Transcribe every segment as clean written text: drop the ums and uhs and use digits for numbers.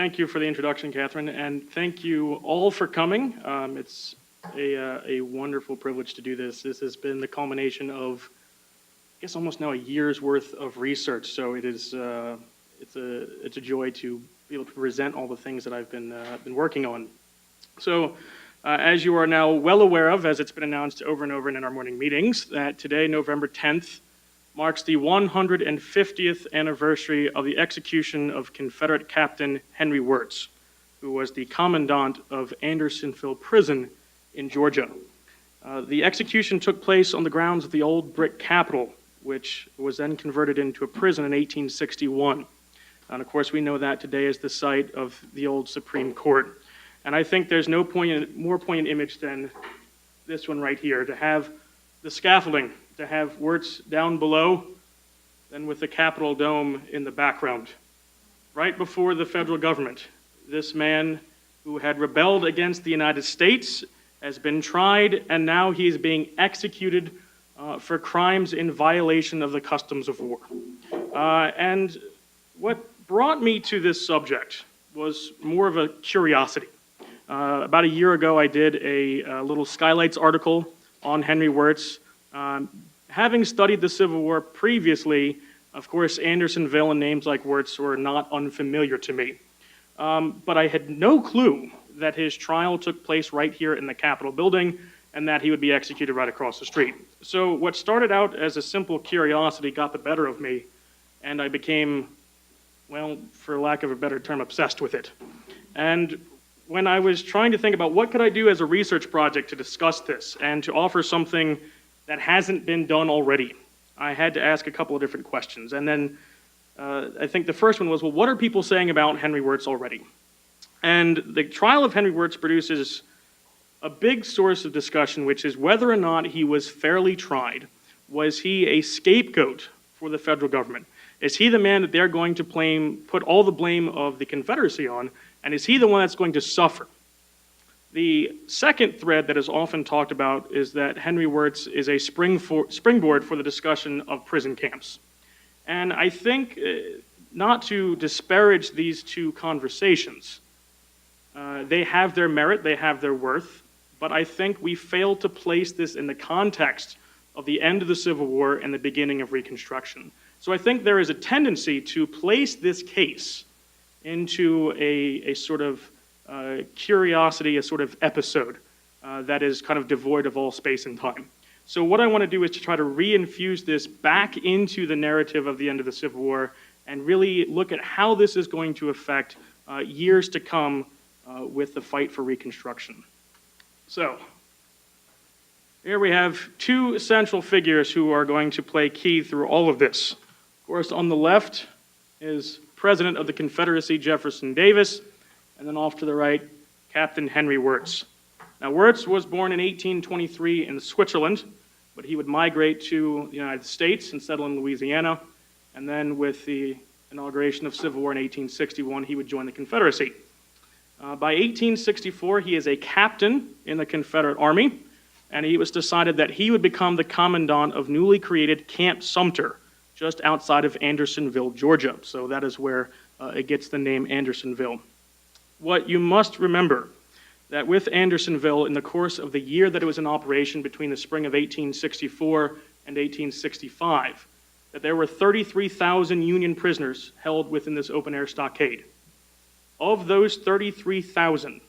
Thank you for the introduction, Catherine, and thank you all for coming. It's a wonderful privilege to do this. This has been the culmination of, I guess, almost now a year's worth of research. So it is it's a joy to be able to present all the things that I've been working on. So, as you are now well aware of, as it's been announced over and over in our morning meetings, that today, November 10th, marks the 150th anniversary of the execution of Confederate Captain Henry Wirz, who was the commandant of Andersonville Prison in Georgia. The execution took place on the grounds of the old brick Capitol, which was then converted into a prison in 1861. And of course, we know that today is the site of the old Supreme Court. And I think there's no more poignant image than this one right here, to have the scaffolding, to have Wirz down below, then with the Capitol dome in the background. Right before the federal government, this man who had rebelled against the United States has been tried, and now he is being executed for crimes in violation of the customs of war. And what brought me to this subject was more of a curiosity. About a year ago, I did a little Skylights article on Henry Wirz. Having studied the Civil War previously, of course, Andersonville and names like Wirz were not unfamiliar to me. But I had no clue that his trial took place right here in the Capitol building and that he would be executed right across the street. So what started out as a simple curiosity got the better of me, and I became, well, for lack of a better term, obsessed with it. And when I was trying to think about what could I do as a research project to discuss this and to offer something that hasn't been done already, I had to ask a couple of different questions. And then I think the first one was, well, what are people saying about Henry Wirz already? And the trial of Henry Wirz produces a big source of discussion, which is whether or not he was fairly tried. Was he a scapegoat for the federal government? Is he the man that they're going to put all the blame of the Confederacy on, and is he the one that's going to suffer? The second thread that is often talked about is that Henry Wirz is a springboard for the discussion of prison camps. And I think, not to disparage these two conversations, they have their merit, they have their worth, but I think we fail to place this in the context of the end of the Civil War and the beginning of Reconstruction. So I think there is a tendency to place this case into a sort of curiosity, a sort of episode that is kind of devoid of all space and time. So what I want to do is to try to reinfuse this back into the narrative of the end of the Civil War and really look at how this is going to affect years to come with the fight for Reconstruction. So here we have two central figures who are going to play key through all of this. Of course, on the left is President of the Confederacy, Jefferson Davis, and then off to the right, Captain Henry Wirz. Now, Wirz was born in 1823 in Switzerland, but he would migrate to the United States and settle in Louisiana, and then with the inauguration of Civil War in 1861, he would join the Confederacy. By 1864, he is a captain in the Confederate Army, and it was decided that he would become the commandant of newly created Camp Sumter, just outside of Andersonville, Georgia. So that is where it gets the name Andersonville. What you must remember, that with Andersonville, in the course of the year that it was in operation between the spring of 1864 and 1865, that there were 33,000 Union prisoners held within this open-air stockade. Of those 33,000,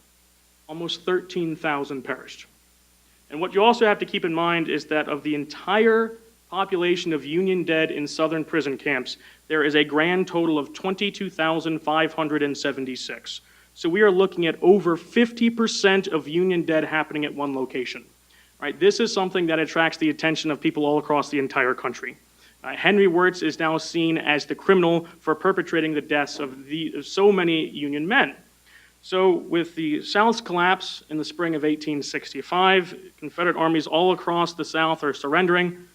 almost 13,000 perished. And what you also have to keep in mind is that of the entire population of Union dead in southern prison camps, there is a grand total of 22,576. So we are looking at over 50% of Union dead happening at one location. Right? This is something that attracts the attention of people all across the entire country. Henry Wirz is now seen as the criminal for perpetrating the deaths of so many Union men. So with the South's collapse in the spring of 1865, Confederate armies all across the South are surrendering.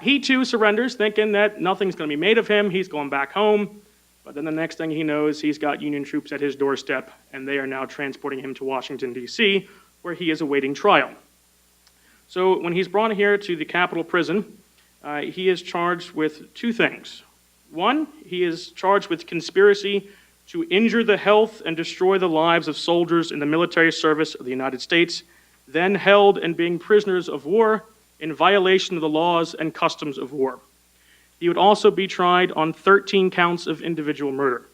He too surrenders, thinking that nothing's going to be made of him. He's going back home. But then the next thing he knows, he's got Union troops at his doorstep, and they are now transporting him to Washington, D.C., where he is awaiting trial. So when he's brought here to the Capitol Prison, he is charged with two things. One, he is charged with conspiracy to injure the health and destroy the lives of soldiers in the military service of the United States, then held and being prisoners of war in violation of the laws and customs of war. He would also be tried on 13 counts of individual murder.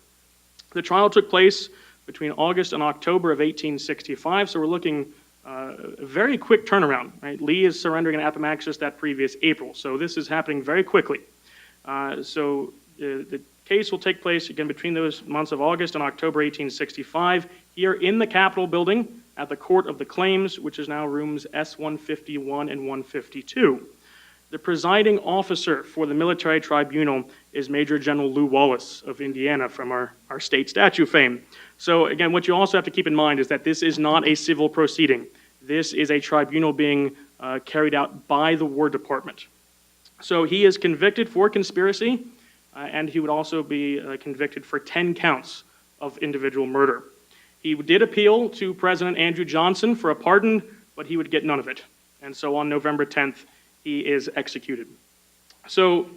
The trial took place between August and October of 1865, so we're looking a very quick turnaround. Right? Lee is surrendering in Appomattox that previous April, so this is happening very quickly. The case will take place again between those months of August and October 1865 here in the Capitol building at the Court of the Claims, which is now rooms S-151 and 152. The presiding officer for the military tribunal is Major General Lew Wallace of Indiana from our state statue fame. So again, what you also have to keep in mind is that this is not a civil proceeding. This is a tribunal being carried out by the War Department. So he is convicted for conspiracy, and he would also be convicted for 10 counts of individual murder. He did appeal to President Andrew Johnson for a pardon, but he would get none of it. And so on November 10th, he is executed. So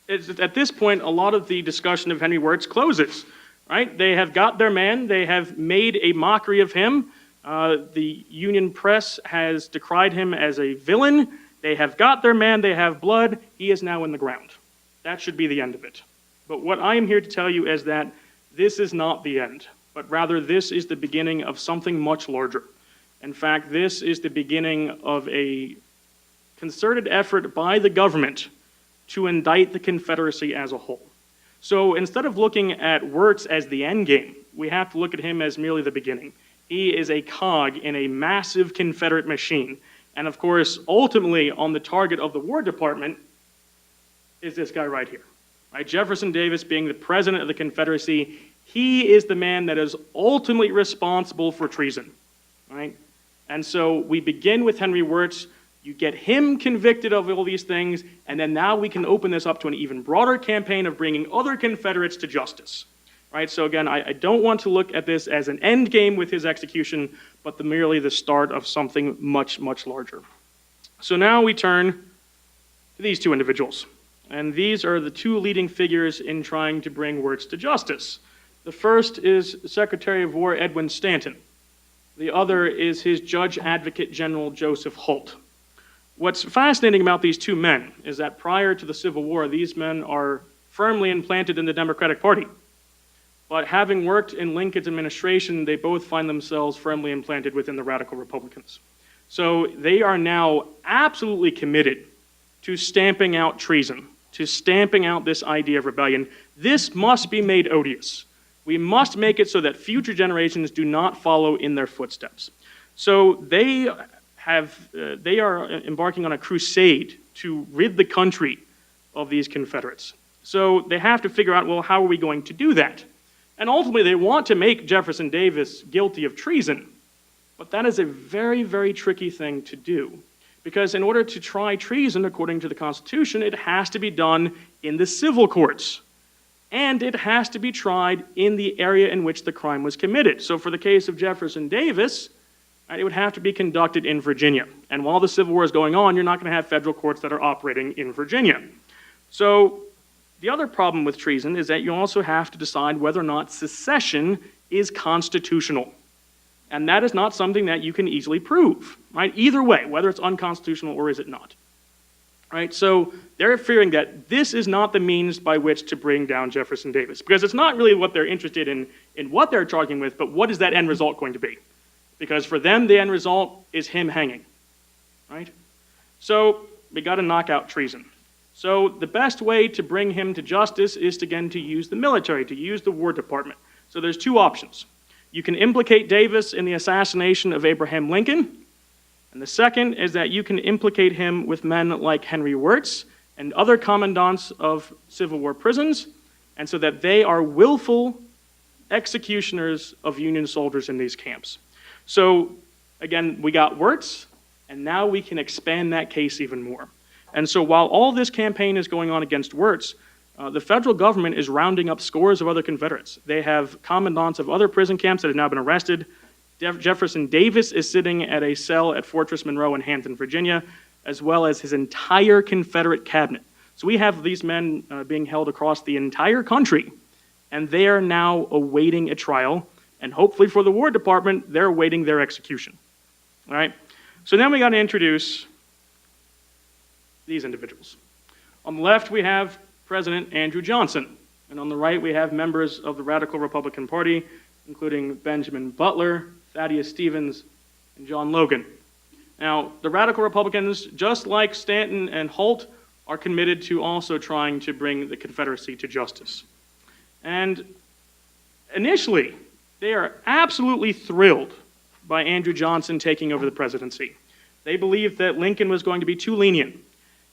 at this point, a lot of the discussion of Henry Wirz closes, right? They have got their man. They have made a mockery of him. The Union press has decried him as a villain. They have got their man. They have blood. He is now in the ground. That should be the end of it. But what I am here to tell you is that this is not the end, but rather this is the beginning of something much larger. In fact, this is the beginning of a concerted effort by the government to indict the Confederacy as a whole. So instead of looking at Wirz as the end game, we have to look at him as merely the beginning. He is a cog in a massive Confederate machine. And of course, ultimately on the target of the War Department is this guy right here. Right? Jefferson Davis being the president of the Confederacy, he is the man that is ultimately responsible for treason. Right? And so we begin with Henry Wirz. You get him convicted of all these things, and then now we can open this up to an even broader campaign of bringing other Confederates to justice. Right? So again, I don't want to look at this as an end game with his execution, but merely the start of something much, much larger. So now we turn to these two individuals. And these are the two leading figures in trying to bring Wirz to justice. The first is Secretary of War Edwin Stanton. The other is his Judge Advocate General Joseph Holt. What's fascinating about these two men is that prior to the Civil War, these men are firmly implanted in the Democratic Party. But having worked in Lincoln's administration, they both find themselves firmly implanted within the Radical Republicans. So they are now absolutely committed to stamping out treason, to stamping out this idea of rebellion. This must be made odious. We must make it so that future generations do not follow in their footsteps. So they are embarking on a crusade to rid the country of these Confederates. So they have to figure out, well, how are we going to do that? And ultimately, they want to make Jefferson Davis guilty of treason. But that is a very, very tricky thing to do. Because in order to try treason, according to the Constitution, it has to be done in the civil courts. And it has to be tried in the area in which the crime was committed. So for the case of Jefferson Davis, it would have to be conducted in Virginia. And while the Civil War is going on, you're not going to have federal courts that are operating in Virginia. So the other problem with treason is that you also have to decide whether or not secession is constitutional. And that is not something that you can easily prove, right? Either way, whether it's unconstitutional or is it not. Right? So they're fearing that this is not the means by which to bring down Jefferson Davis, because it's not really what they're interested in what they're charging with, but what is that end result going to be? Because for them, the end result is him hanging, right? So we got to knock out treason. So the best way to bring him to justice is, again, to use the military, to use the War Department. So there's two options. You can implicate Davis in the assassination of Abraham Lincoln, and the second is that you can implicate him with men like Henry Wirz and other commandants of Civil War prisons, and so that they are willful executioners of Union soldiers in these camps. So, again, we got Wirz, and now we can expand that case even more. And so while all this campaign is going on against Wirz, the federal government is rounding up scores of other Confederates. They have commandants of other prison camps that have now been arrested. Jefferson Davis is sitting at a cell at Fortress Monroe in Hampton, Virginia, as well as his entire Confederate cabinet. So we have these men being held across the entire country, and they are now awaiting a trial, and hopefully for the War Department, they're awaiting their execution. All right? So then we got to introduce these individuals. On the left, we have President Andrew Johnson, and on the right, we have members of the Radical Republican Party, including Benjamin Butler, Thaddeus Stevens, and John Logan. Now, the Radical Republicans, just like Stanton and Holt, are committed to also trying to bring the Confederacy to justice. And initially, they are absolutely thrilled by Andrew Johnson taking over the presidency. They believed that Lincoln was going to be too lenient.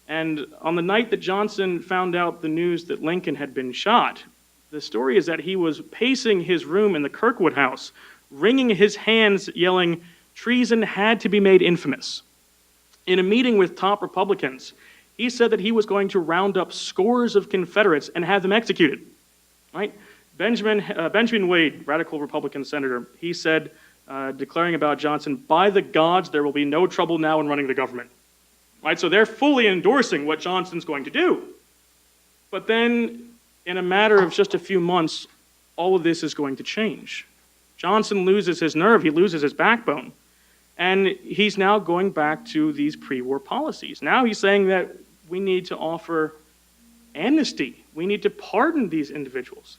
And on the night that Johnson found out the news that Lincoln had been shot, the story is that he was pacing his room in the Kirkwood House, wringing his hands, yelling, "Treason had to be made infamous." In a meeting with top Republicans, he said that he was going to round up scores of Confederates and have them executed. Right? Benjamin Wade, Radical Republican senator, he said, declaring about Johnson, "By the gods, there will be no trouble now in running the government." Right? So they're fully endorsing what Johnson's going to do. But then, in a matter of just a few months, all of this is going to change. Johnson loses his nerve, he loses his backbone. And he's now going back to these pre-war policies. Now he's saying that we need to offer amnesty. We need to pardon these individuals.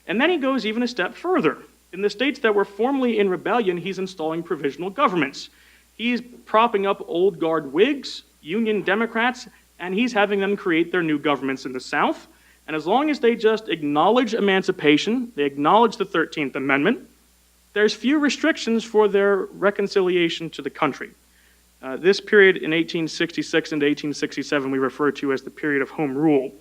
And then he goes even a step further. In the states that were formerly in rebellion, he's installing provisional governments. He's propping up old guard Whigs, Union Democrats, and he's having them create their new governments in the South. And as long as they just acknowledge emancipation, they acknowledge the 13th Amendment, there's few restrictions for their reconciliation to the country. This period in 1866 and 1867 we refer to as the period of Home Rule.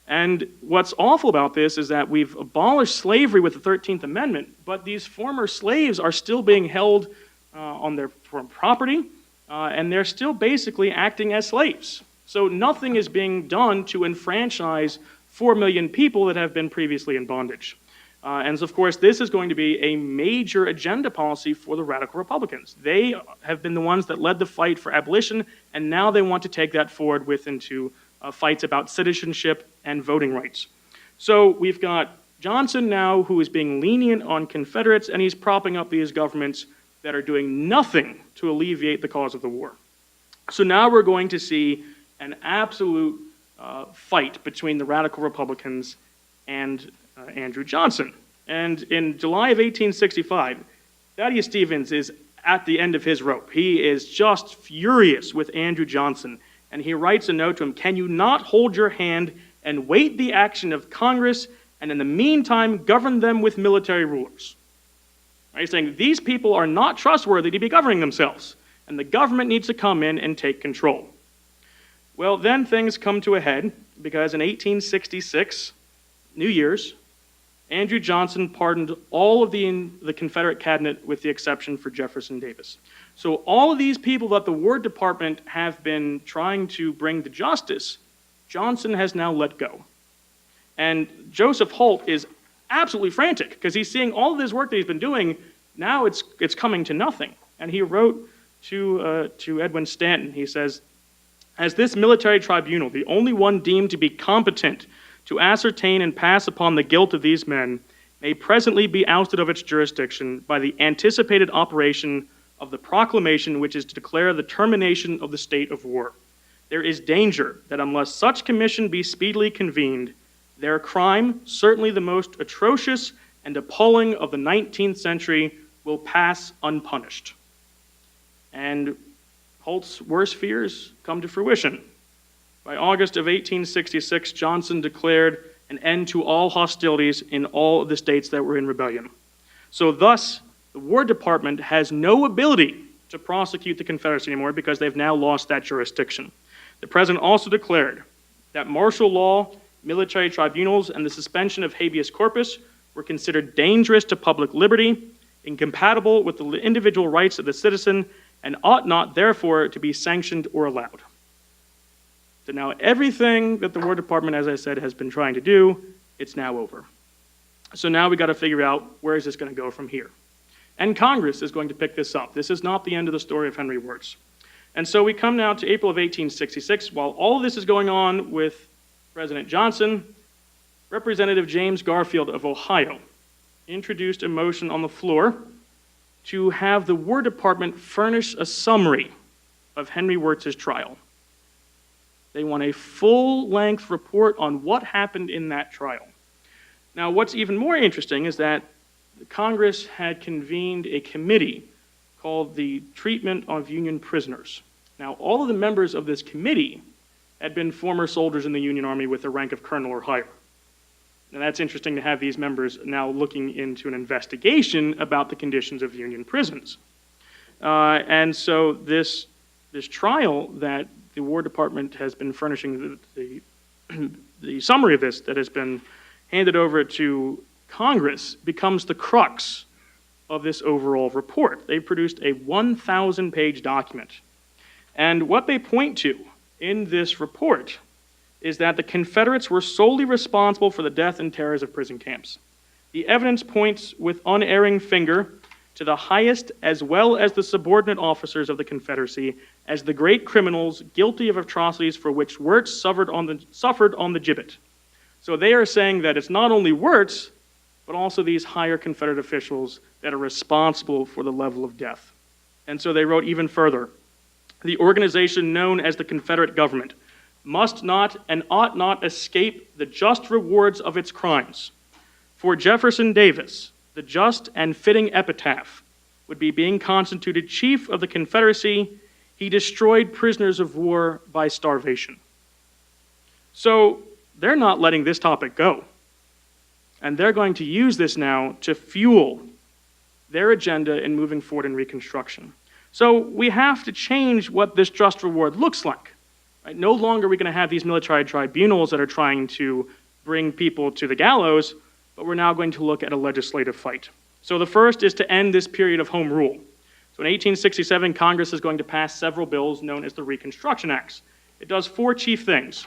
And what's awful about this is that we've abolished slavery with the 13th Amendment, but these former slaves are still being held on their property, and they're still basically acting as slaves. So nothing is being done to enfranchise 4 million people that have been previously in bondage. And so, of course, this is going to be a major agenda policy for the Radical Republicans. They have been the ones that led the fight for abolition, and now they want to take that forward into fights about citizenship and voting rights. So we've got Johnson now, who is being lenient on Confederates, and he's propping up these governments that are doing nothing to alleviate the cause of the war. So now we're going to see an absolute fight between the Radical Republicans and Andrew Johnson. And in July of 1865, Thaddeus Stevens is at the end of his rope. He is just furious with Andrew Johnson, and he writes a note to him, "Can you not hold your hand and wait the action of Congress, and in the meantime govern them with military rulers?" Right? He's saying these people are not trustworthy to be governing themselves, and the government needs to come in and take control. Well, then things come to a head, because in 1866, New Year's, Andrew Johnson pardoned all of the Confederate cabinet with the exception for Jefferson Davis. So all of these people that the War Department have been trying to bring to justice, Johnson has now let go. And Joseph Holt is absolutely frantic because he's seeing all of this work that he's been doing, now it's coming to nothing. And he wrote to Edwin Stanton, he says, "As this military tribunal, the only one deemed to be competent to ascertain and pass upon the guilt of these men, may presently be ousted of its jurisdiction by the anticipated operation of the proclamation which is to declare the termination of the state of war. There is danger that unless such commission be speedily convened, their crime, certainly the most atrocious and appalling of the 19th century, will pass unpunished." And Holt's worst fears come to fruition. By August of 1866, Johnson declared an end to all hostilities in all of the states that were in rebellion. So thus, the War Department has no ability to prosecute the Confederacy anymore because they've now lost that jurisdiction. The President also declared that martial law, military tribunals, and the suspension of habeas corpus were considered dangerous to public liberty, incompatible with the individual rights of the citizen, and ought not, therefore, to be sanctioned or allowed. So now everything that the War Department, as I said, has been trying to do, it's now over. So now we got to figure out where is this going to go from here. And Congress is going to pick this up. This is not the end of the story of Henry Wirz. And so we come now to April of 1866. While all of this is going on with President Johnson, Representative James Garfield of Ohio introduced a motion on the floor to have the War Department furnish a summary of Henry Wirtz's trial. They want a full-length report on what happened in that trial. Now, what's even more interesting is that Congress had convened a committee called the Treatment of Union Prisoners. Now, all of the members of this committee had been former soldiers in the Union Army with the rank of colonel or higher. And that's interesting to have these members now looking into an investigation about the conditions of Union prisons. And so this trial that the War Department has been furnishing the summary of this that has been handed over to Congress becomes the crux of this overall report. They produced a 1,000-page document. And what they point to in this report is that the Confederates were solely responsible for the death and terrors of prison camps. The evidence points with unerring finger to the highest as well as the subordinate officers of the Confederacy as the great criminals guilty of atrocities for which Wirtz suffered on the gibbet. So they are saying that it's not only Wirtz, but also these higher Confederate officials that are responsible for the level of death. And so they wrote even further, the organization known as the Confederate government must not and ought not escape the just rewards of its crimes. For Jefferson Davis, the just and fitting epitaph would be being constituted chief of the Confederacy, he destroyed prisoners of war by starvation. So they're not letting this topic go. And they're going to use this now to fuel their agenda in moving forward in Reconstruction. So we have to change what this just reward looks like. Right? No longer are we going to have these military tribunals that are trying to bring people to the gallows, but we're now going to look at a legislative fight. So the first is to end this period of home rule. So in 1867, Congress is going to pass several bills known as the Reconstruction Acts. It does four chief things.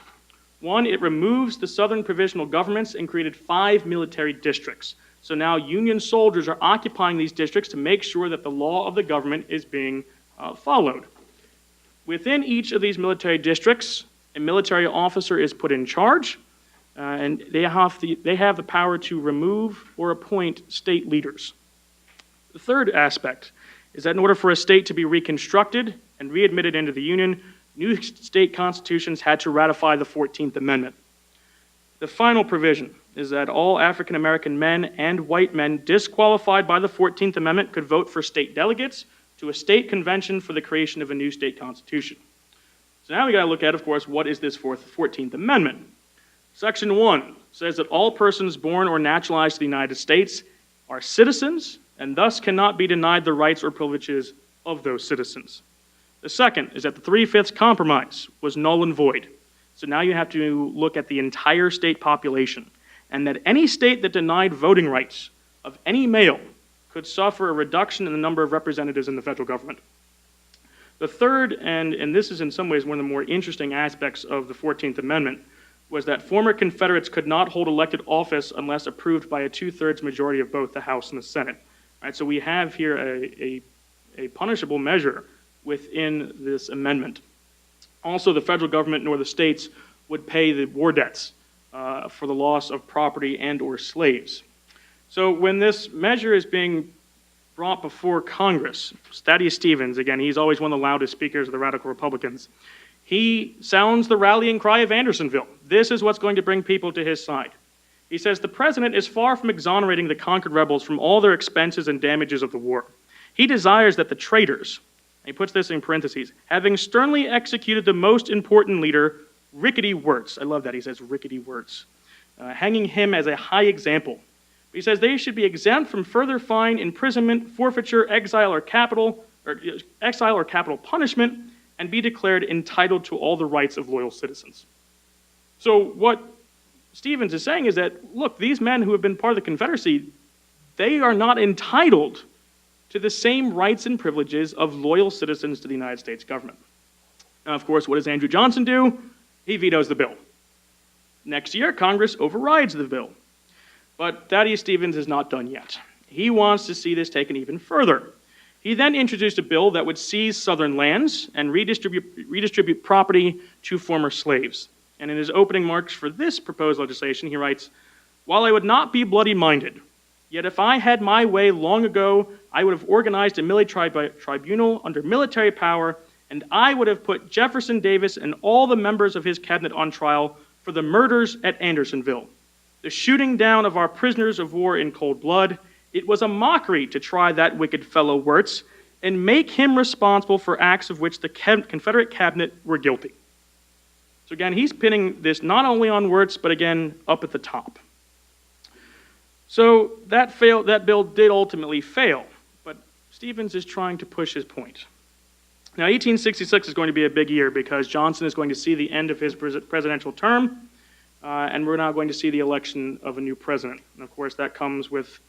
One, it removes the Southern provisional governments and created 5 military districts. So now Union soldiers are occupying these districts to make sure that the law of the government is being followed. Within each of these military districts, a military officer is put in charge, and they have the power to remove or appoint state leaders. The third aspect is that in order for a state to be reconstructed and readmitted into the Union, new state constitutions had to ratify the 14th Amendment. The final provision is that all African American men and white men disqualified by the 14th Amendment could vote for state delegates to a state convention for the creation of a new state constitution. So now we got to look at, of course, what is this 14th Amendment? Section 1 says that all persons born or naturalized to the United States are citizens and thus cannot be denied the rights or privileges of those citizens. The second is that the 3/5 compromise was null and void. So now you have to look at the entire state population, and that any state that denied voting rights of any male could suffer a reduction in the number of representatives in the federal government. The third, and this is in some ways one of the more interesting aspects of the 14th Amendment, was that former Confederates could not hold elected office unless approved by a 2/3 majority of both the House and the Senate. Right, so we have here a punishable measure within this amendment. Also, the federal government nor the states would pay the war debts for the loss of property and or slaves. So when this measure is being brought before Congress, Thaddeus Stevens, again, he's always one of the loudest speakers of the radical Republicans, he sounds the rallying cry of Andersonville. This is what's going to bring people to his side. He says, the president is far from exonerating the conquered rebels from all their expenses and damages of the war. He desires that the traitors, and he puts this in parentheses, having sternly executed the most important leader, Rickety Wirtz. I love that, he says Rickety Wirtz. Hanging him as a high example. He says they should be exempt from further fine, imprisonment, forfeiture, exile or capital punishment, and be declared entitled to all the rights of loyal citizens. So what Stevens is saying is that, look, these men who have been part of the Confederacy, they are not entitled to the same rights and privileges of loyal citizens to the United States government. Now, of course, what does Andrew Johnson do? He vetoes the bill. Next year, Congress overrides the bill. But Thaddeus Stevens is not done yet. He wants to see this taken even further. He then introduced a bill that would seize Southern lands and redistribute property to former slaves. And in his opening remarks for this proposed legislation, he writes, While I would not be bloody-minded, yet if I had my way long ago, I would have organized a military tribunal under military power, and I would have put Jefferson Davis and all the members of his cabinet on trial for the murders at Andersonville, the shooting down of our prisoners of war in cold blood. It was a mockery to try that wicked fellow Wirtz and make him responsible for acts of which the Confederate cabinet were guilty. So again, he's pinning this not only on Wirtz, but again, up at the top. So that bill did ultimately fail, but Stevens is trying to push his point. Now, 1866 is going to be a big year because Johnson is going to see the end of his presidential term, and we're now going to see the election of a new president. And of course, that comes with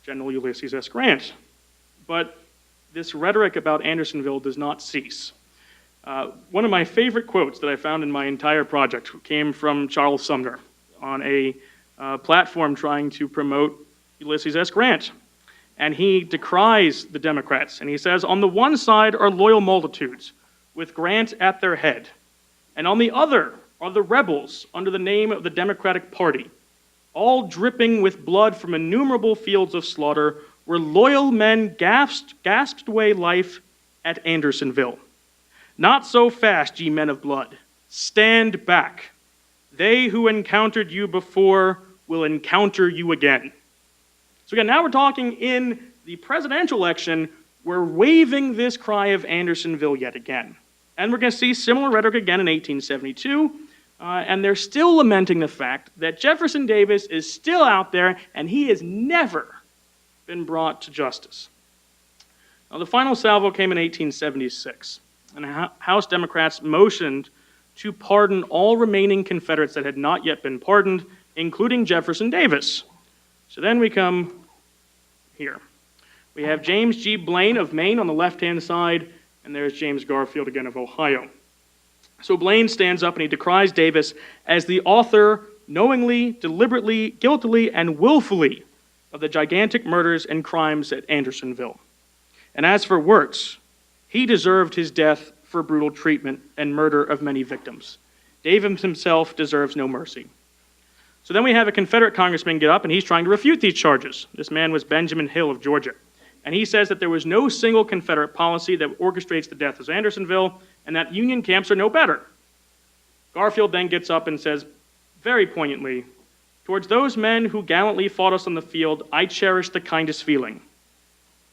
General Ulysses S. Grant. But this rhetoric about Andersonville does not cease. One of my favorite quotes that I found in my entire project came from Charles Sumner on a platform trying to promote Ulysses S. Grant. And he decries the Democrats, and he says, "On the one side are loyal multitudes, with Grant at their head, and on the other are the rebels under the name of the Democratic Party, all dripping with blood from innumerable fields of slaughter, where loyal men gasped away life at Andersonville. Not so fast, ye men of blood. Stand back. They who encountered you before will encounter you again." So again, now we're talking in the presidential election, we're waving this cry of Andersonville yet again. And we're going to see similar rhetoric again in 1872, and they're still lamenting the fact that Jefferson Davis is still out there and he has never been brought to justice. Now, the final salvo came in 1876, and House Democrats motioned to pardon all remaining Confederates that had not yet been pardoned, including Jefferson Davis. So then we come here. We have James G. Blaine of Maine on the left-hand side, and there's James Garfield again of Ohio. So Blaine stands up and he decries Davis as the author knowingly, deliberately, guiltily, and willfully of the gigantic murders and crimes at Andersonville. And as for Wirtz, he deserved his death for brutal treatment and murder of many victims. Davis himself deserves no mercy. So then we have a Confederate congressman get up, and he's trying to refute these charges. This man was Benjamin Hill of Georgia. And he says that there was no single Confederate policy that orchestrates the death of Andersonville, and that Union camps are no better. Garfield then gets up and says, very poignantly, "Towards those men who gallantly fought us on the field, I cherish the kindest feeling.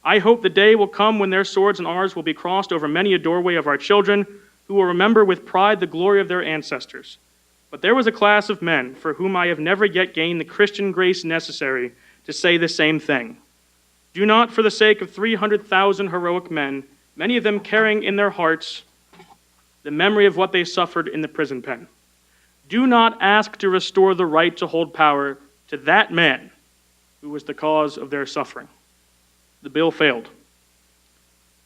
I hope the day will come when their swords and ours will be crossed over many a doorway of our children, who will remember with pride the glory of their ancestors. But there was a class of men for whom I have never yet gained the Christian grace necessary to say the same thing. Do not, for the sake of 300,000 heroic men, many of them carrying in their hearts the memory of what they suffered in the prison pen, do not ask to restore the right to hold power to that man who was the cause of their suffering." The bill failed.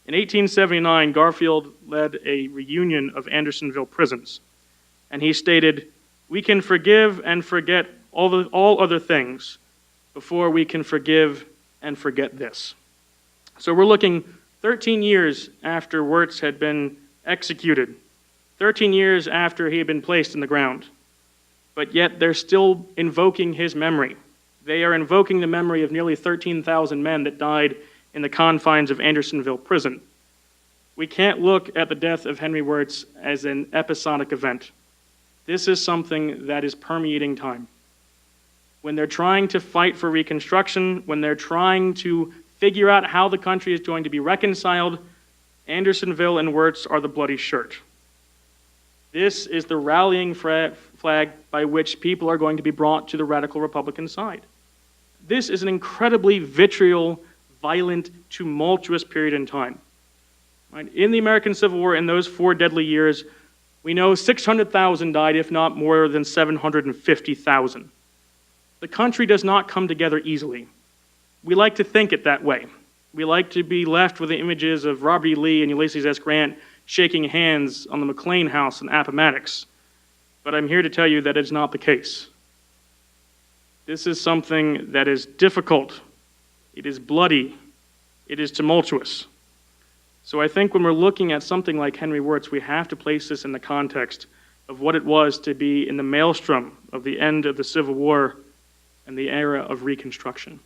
In 1879, Garfield led a reunion of Andersonville prisons, and he stated, "We can forgive and forget all other things before we can forgive and forget this." So we're looking 13 years after Wirtz had been executed, 13 years after he had been placed in the ground, but yet they're still invoking his memory. They are invoking the memory of nearly 13,000 men that died in the confines of Andersonville prison. We can't look at the death of Henry Wirtz as an episodic event. This is something that is permeating time. When they're trying to fight for Reconstruction, when they're trying to figure out how the country is going to be reconciled, Andersonville and Wirtz are the bloody shirt. This is the rallying flag by which people are going to be brought to the radical Republican side. This is an incredibly vitriol, violent, tumultuous period in time. Right? In the American Civil War, in those 4 deadly years, we know 600,000 died, if not more than 750,000. The country does not come together easily. We like to think it that way. We like to be left with the images of Robert E. Lee and Ulysses S. Grant shaking hands on the McLean House in Appomattox. But I'm here to tell you that it's not the case. This is something that is difficult. It is bloody. It is tumultuous. So I think when we're looking at something like Henry Wirtz, we have to place this in the context of what it was to be in the maelstrom of the end of the Civil War and the era of Reconstruction.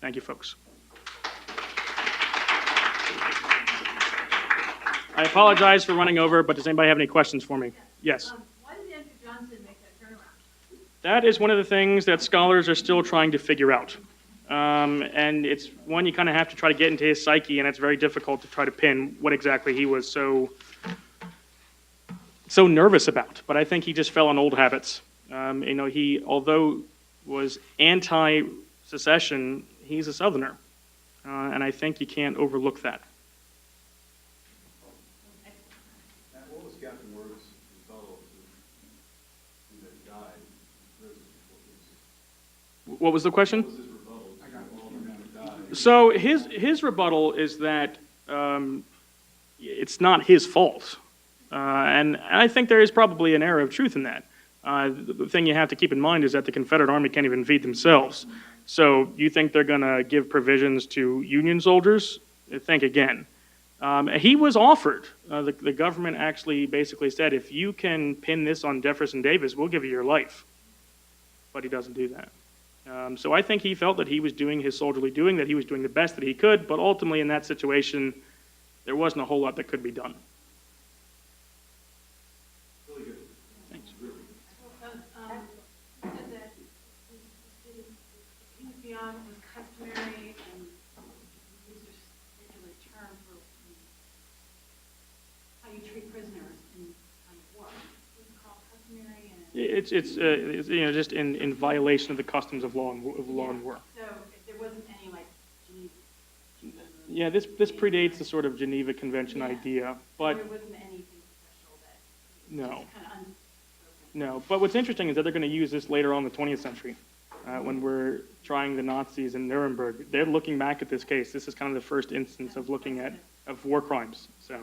Thank you, folks. I apologize for running over, but does anybody have any questions for me? Yes. Why did Andrew Johnson make that turnaround? That is one of the things that scholars are still trying to figure out. And it's one you kind of have to try to get into his psyche, and it's very difficult to try to pin what exactly he was so nervous about. But I think he just fell on old habits. He, although was anti-secession, he's a Southerner. And I think you can't overlook that. What was Captain Word's rebuttal to that died in prison before this? What was the question? What was his rebuttal to all the men who died? So his rebuttal is that it's not his fault. And I think there is probably an air of truth in that. The thing you have to keep in mind is that the Confederate Army can't even feed themselves. So you think they're going to give provisions to Union soldiers? Think again. He was offered. The government actually basically said, if you can pin this on Jefferson Davis, we'll give you your life. But he doesn't do that. So I think he felt that he was doing his soldierly doing, that he was doing the best that he could, but ultimately in that situation, there wasn't a whole lot that could be done. Really good. Thanks. Really good. Said that he was beyond what was customary, and these are particular term for how you treat prisoners in time of war. What's it called, customary? And Just in violation of the customs of law and war. So if there wasn't any like Geneva. Yeah, this predates the sort of Geneva Convention idea, but there wasn't anything special that no. just kind of unspoken. No, but what's interesting is that they're going to use this later on in the 20th century when we're trying the Nazis in Nuremberg. They're looking back at this case. This is kind of the first instance of looking at war crimes. So.